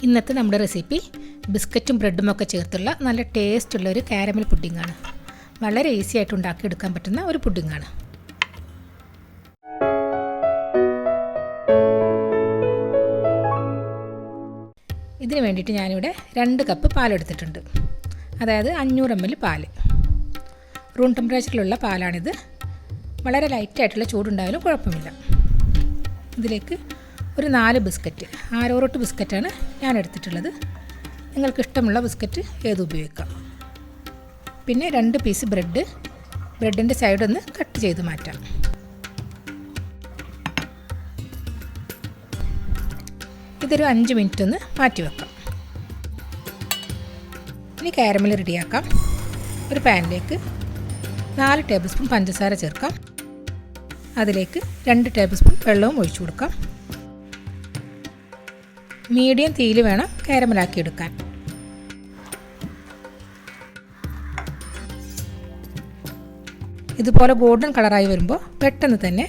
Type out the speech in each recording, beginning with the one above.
ഇന്നത്തെ നമ്മുടെ റെസിപ്പി ബിസ്ക്കറ്റും ബ്രെഡും ഒക്കെ ചേർത്തുള്ള നല്ല ടേസ്റ്റുള്ള ഒരു കാരമൽ പുഡിങ്ങാണ്. വളരെ ഈസി ആയിട്ട് ഉണ്ടാക്കിയെടുക്കാൻ പറ്റുന്ന ഒരു പുഡിങ്ങാണ്. ഇതിന് വേണ്ടിയിട്ട് ഞാനിവിടെ 2 കപ്പ് പാലെടുത്തിട്ടുണ്ട്. അതായത് 500 ml പാൽ. റൂം ടെമ്പറേച്ചറിലുള്ള പാലാണിത്. വളരെ ലൈറ്റായിട്ടുള്ള ചൂടുണ്ടായാലും കുഴപ്പമില്ല. ഇതിലേക്ക് ഒരു 4 ബിസ്ക്കറ്റ്, ആരോറോട്ട് ബിസ്ക്കറ്റാണ് ഞാൻ എടുത്തിട്ടുള്ളത്. നിങ്ങൾക്ക് ഇഷ്ടമുള്ള ബിസ്ക്കറ്റ് ഏത് ഉപയോഗിക്കാം. പിന്നെ 2 പീസ് ബ്രെഡിൻ്റെ സൈഡൊന്ന് കട്ട് ചെയ്ത് മാറ്റാം. ഇതൊരു 5 മിനിറ്റ് ഒന്ന് മാറ്റി വെക്കാം. ഇനി കാരമൽ റെഡിയാക്കാം. ഒരു പാനിലേക്ക് 4 ടേബിൾ സ്പൂൺ പഞ്ചസാര ചേർക്കാം. അതിലേക്ക് 2 ടേബിൾ സ്പൂൺ വെള്ളവും ഒഴിച്ചു കൊടുക്കാം. മീഡിയം തീയിൽ വേണം കാരമലാക്കി എടുക്കാൻ. ഇതുപോലെ ഗോൾഡൻ കളറായി വരുമ്പോൾ പെട്ടെന്ന് തന്നെ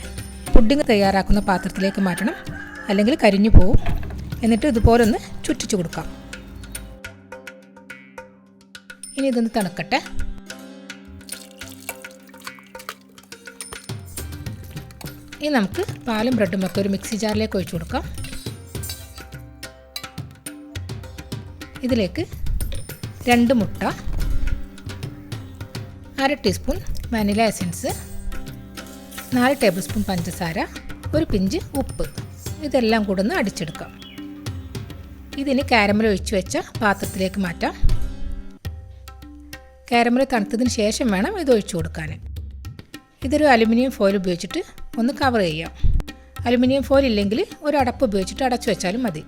പുഡിംഗ് തയ്യാറാക്കുന്ന പാത്രത്തിലേക്ക് മാറ്റണം, അല്ലെങ്കിൽ കരിഞ്ഞു പോവും. എന്നിട്ട് ഇതുപോലെ ഒന്ന് ചുറ്റിച്ചു കൊടുക്കാം. ഇനി ഇതൊന്ന് തണുക്കട്ടെ. ഇനി നമുക്ക് പാലും ബ്രെഡും ഒക്കെ ഒരു മിക്സി ജാറിലേക്ക് ഒഴിച്ചു കൊടുക്കാം. ഇതിലേക്ക് 2 മുട്ട, 1/2 teaspoon vanilla essence, 4 table spoon പഞ്ചസാര, ഒരു പിഞ്ച് ഉപ്പ്, ഇതെല്ലാം കൂടെ ഒന്ന് അടിച്ചെടുക്കാം. ഇതിന് കാരമൽ ഒഴിച്ചു വെച്ച പാത്രത്തിലേക്ക് മാറ്റാം. കാരമൽ തണുത്തതിന് ശേഷം വേണം ഇത് ഒഴിച്ചു കൊടുക്കാൻ. ഇതൊരു അലുമിനിയം ഫോയിൽ ഉപയോഗിച്ചിട്ട് ഒന്ന് കവർ ചെയ്യാം. അലുമിനിയം ഫോയിൽ ഇല്ലെങ്കിൽ ഒരു അടപ്പ് ഉപയോഗിച്ചിട്ട് അടച്ചു വെച്ചാലും മതി.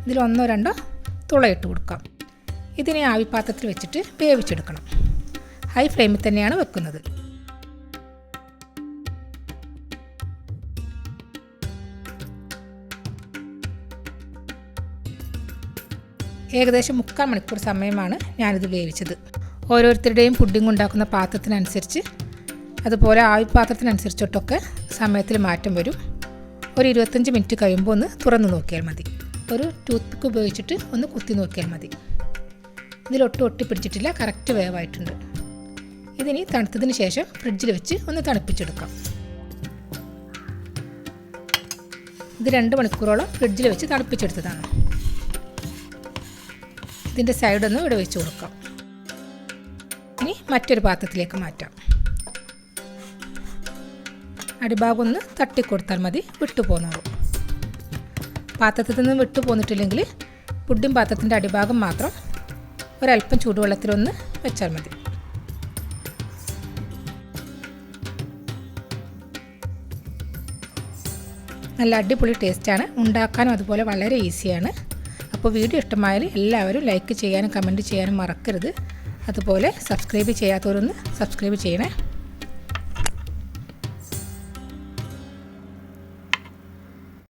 ഇതിൽ 1-2 തുളയിട്ട് കൊടുക്കാം. ഇതിനെ ആവിപാത്രത്തിൽ വെച്ചിട്ട് വേവിച്ചെടുക്കണം. ഹൈ ഫ്ലെയിമിൽ തന്നെയാണ് വെക്കുന്നത്. ഏകദേശം 3/4 മണിക്കൂർ സമയമാണ് ഞാനിത് വേവിച്ചത്. ഓരോരുത്തരുടെയും പുഡിംഗ് ഉണ്ടാക്കുന്ന പാത്രത്തിനനുസരിച്ച്, അതുപോലെ ആവിപാത്രത്തിനനുസരിച്ചിട്ടൊക്കെ സമയത്തിൽ മാറ്റം വരും. ഒരു 25 മിനിറ്റ് കഴിയുമ്പോൾ ഒന്ന് തുറന്ന് നോക്കിയാൽ മതി. ഒരു ടൂത്ത് പിക്ക് ഉപയോഗിച്ചിട്ട് ഒന്ന് കുത്തി നോക്കിയാൽ മതി. ഇതിലൊട്ടും ഒട്ടിപ്പിടിച്ചിട്ടില്ല, കറക്റ്റ് വേവായിട്ടുണ്ട്. ഇതിനി തണുത്തതിന് ശേഷം ഫ്രിഡ്ജിൽ വെച്ച് ഒന്ന് തണുപ്പിച്ചെടുക്കാം. ഇത് 2 മണിക്കൂറോളം ഫ്രിഡ്ജിൽ വെച്ച് തണുപ്പിച്ചെടുത്തതാണ്. ഇതിൻ്റെ സൈഡൊന്ന് ഇവിടെ വെച്ച് കൊടുക്കാം. ഇനി മറ്റൊരു പാത്രത്തിലേക്ക് മാറ്റാം. അടിഭാഗം ഒന്ന് തട്ടിക്കൊടുത്താൽ മതി, വിട്ടുപോന്നോളൂ. പാത്രത്തിൽ നിന്ന് വിട്ടു പോന്നിട്ടില്ലെങ്കിൽ പുഡിംഗ് പാത്രത്തിൻ്റെ അടിഭാഗം മാത്രം ഒരല്പം ചൂടുവെള്ളത്തിലൊന്ന് വെച്ചാൽ മതി. നല്ല അടിപൊളി ടേസ്റ്റാണ്. ഉണ്ടാക്കാനും അതുപോലെ വളരെ ഈസിയാണ്. അപ്പോൾ വീഡിയോ ഇഷ്ടമായാൽ എല്ലാവരും ലൈക്ക് ചെയ്യാനും കമൻറ്റ് ചെയ്യാനും മറക്കരുത്. അതുപോലെ സബ്സ്ക്രൈബ് ചെയ്യാത്തവരൊന്ന് സബ്സ്ക്രൈബ് ചെയ്യണേ.